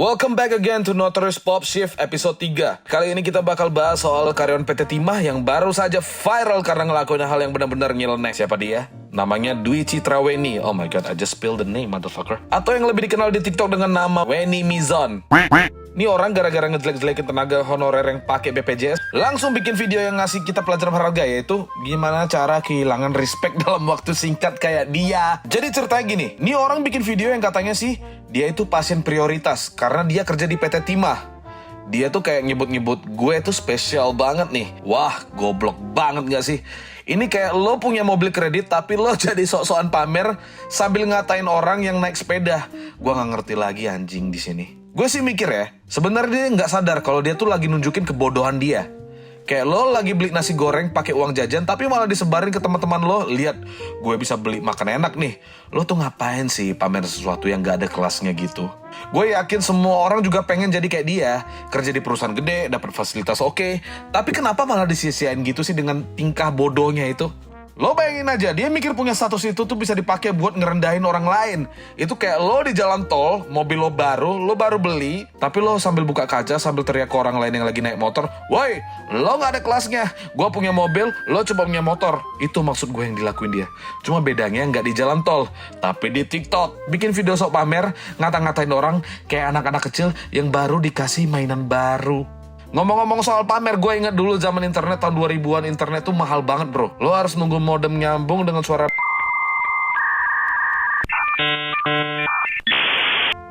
Welcome back again to Notorious Pop Shift episode 3. Kali ini kita bakal bahas soal karyawan PT Timah yang baru saja viral karena ngelakuin hal yang benar-benar nyeleneh. Siapa dia? Namanya Dwi Citra Weni. Oh my god, I just spilled the name, motherfucker. Atau yang lebih dikenal di TikTok dengan nama Weni Mizon. Ini orang gara-gara ngejelek-jelekin tenaga honorer yang pakai BPJS, langsung bikin video yang ngasih kita pelajaran berharga, yaitu gimana cara kehilangan respect dalam waktu singkat kayak dia. Jadi ceritanya gini, ini orang bikin video yang katanya sih dia itu pasien prioritas karena dia kerja di PT Timah. Dia tuh kayak nyebut-nyebut gue tuh spesial banget nih. Wah, goblok banget gak sih? Ini kayak lo punya mobil kredit tapi lo jadi sok-sokan pamer sambil ngatain orang yang naik sepeda. Gue gak ngerti lagi anjing di sini. Gue sih mikir ya, sebenarnya dia nggak sadar kalau dia tuh lagi nunjukin kebodohan dia. Kayak lo lagi beli nasi goreng pakai uang jajan tapi malah disebarin ke teman-teman lo, lihat gue bisa beli makan enak nih. Lo tuh ngapain sih pamer sesuatu yang nggak ada kelasnya gitu? Gue yakin semua orang juga pengen jadi kayak dia, kerja di perusahaan gede, dapat fasilitas oke. Tapi kenapa malah disia-siain gitu sih dengan tingkah bodohnya itu? Lo bayangin aja, dia mikir punya status itu tuh bisa dipakai buat ngerendahin orang lain. Itu kayak lo di jalan tol, mobil lo baru beli, tapi lo sambil buka kaca sambil teriak ke orang lain yang lagi naik motor, "Woi, lo gak ada kelasnya, gue punya mobil, lo coba punya motor." Itu maksud gue yang dilakuin dia. Cuma bedanya gak di jalan tol, tapi di TikTok. Bikin video sok pamer, ngata-ngatain orang kayak anak-anak kecil yang baru dikasih mainan baru. Ngomong-ngomong soal pamer, gue inget dulu zaman internet tahun 2000-an, internet tuh mahal banget bro. Lo harus nunggu modem nyambung dengan suara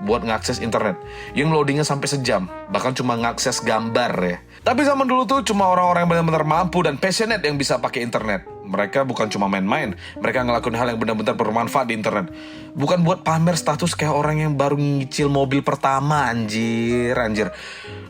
buat ngakses internet yang loadingnya sampai sejam, bahkan cuma ngakses gambar ya. Tapi zaman dulu tuh cuma orang-orang yang benar-benar mampu dan passionate yang bisa pakai internet. Mereka bukan cuma main-main, mereka ngelakuin hal yang benar-benar bermanfaat di internet. Bukan buat pamer status kayak orang yang baru nyicil mobil pertama, anjir.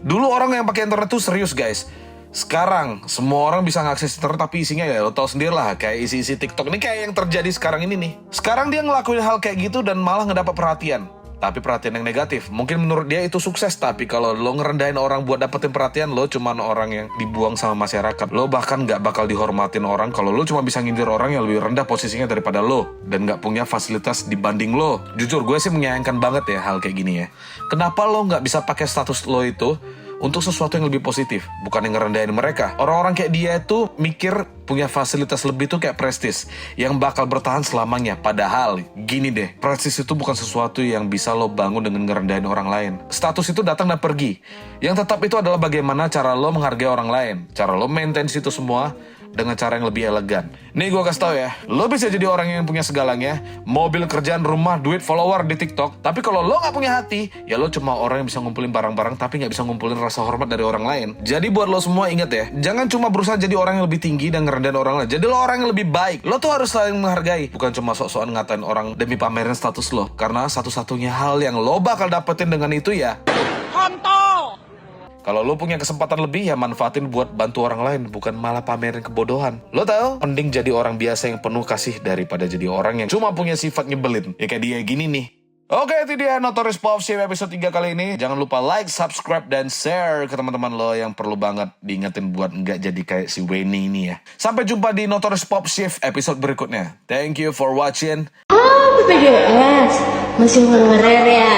Dulu orang yang pakai internet tuh serius guys. Sekarang semua orang bisa ngakses internet tapi isinya ya lo tau sendiri lah, kayak isi-isi TikTok. Ini kayak yang terjadi sekarang ini nih. Sekarang dia ngelakuin hal kayak gitu dan malah ngedapat perhatian. Tapi perhatian yang negatif. Mungkin menurut dia itu sukses, tapi kalau lo ngerendahin orang buat dapetin perhatian, lo cuman orang yang dibuang sama masyarakat. Lo bahkan gak bakal dihormatin orang kalau lo cuma bisa ngindir orang yang lebih rendah posisinya daripada lo dan gak punya fasilitas dibanding lo. Jujur gue sih menyayangkan banget ya hal kayak gini ya. Kenapa lo gak bisa pakai status lo itu untuk sesuatu yang lebih positif, bukan yang ngerendahin mereka. Orang-orang kayak dia itu mikir punya fasilitas lebih tuh kayak prestis yang bakal bertahan selamanya. Padahal gini deh, prestis itu bukan sesuatu yang bisa lo bangun dengan ngerendahin orang lain. Status itu datang dan pergi. Yang tetap itu adalah bagaimana cara lo menghargai orang lain, cara lo maintain itu semua dengan cara yang lebih elegan. Nih gue kasih tau ya, lo bisa jadi orang yang punya segalanya, mobil, kerjaan, rumah, duit, follower di TikTok. Tapi kalau lo gak punya hati, ya lo cuma orang yang bisa ngumpulin barang-barang tapi gak bisa ngumpulin rasa hormat dari orang lain. Jadi buat lo semua ingat ya, jangan cuma berusaha jadi orang yang lebih tinggi dan ngerendahin orang lain. Jadi lo orang yang lebih baik. Lo tuh harus saling menghargai, bukan cuma sok-sokan ngatain orang demi pamerin status lo. Karena satu-satunya hal yang lo bakal dapetin dengan itu ya kontol. Kalau lo punya kesempatan lebih ya manfaatin buat bantu orang lain, bukan malah pamerin kebodohan. Lo tau, mending jadi orang biasa yang penuh kasih daripada jadi orang yang cuma punya sifat nyebelin. Ya kayak dia gini nih. Oke, itu dia Notorious Pop Shift episode 3 kali ini. Jangan lupa like, subscribe, dan share ke teman-teman lo yang perlu banget diingetin buat nggak jadi kayak si Weni ini ya. Sampai jumpa di Notorious Pop Shift episode berikutnya. Thank you for watching. Oh, BPJS masih honorer ya.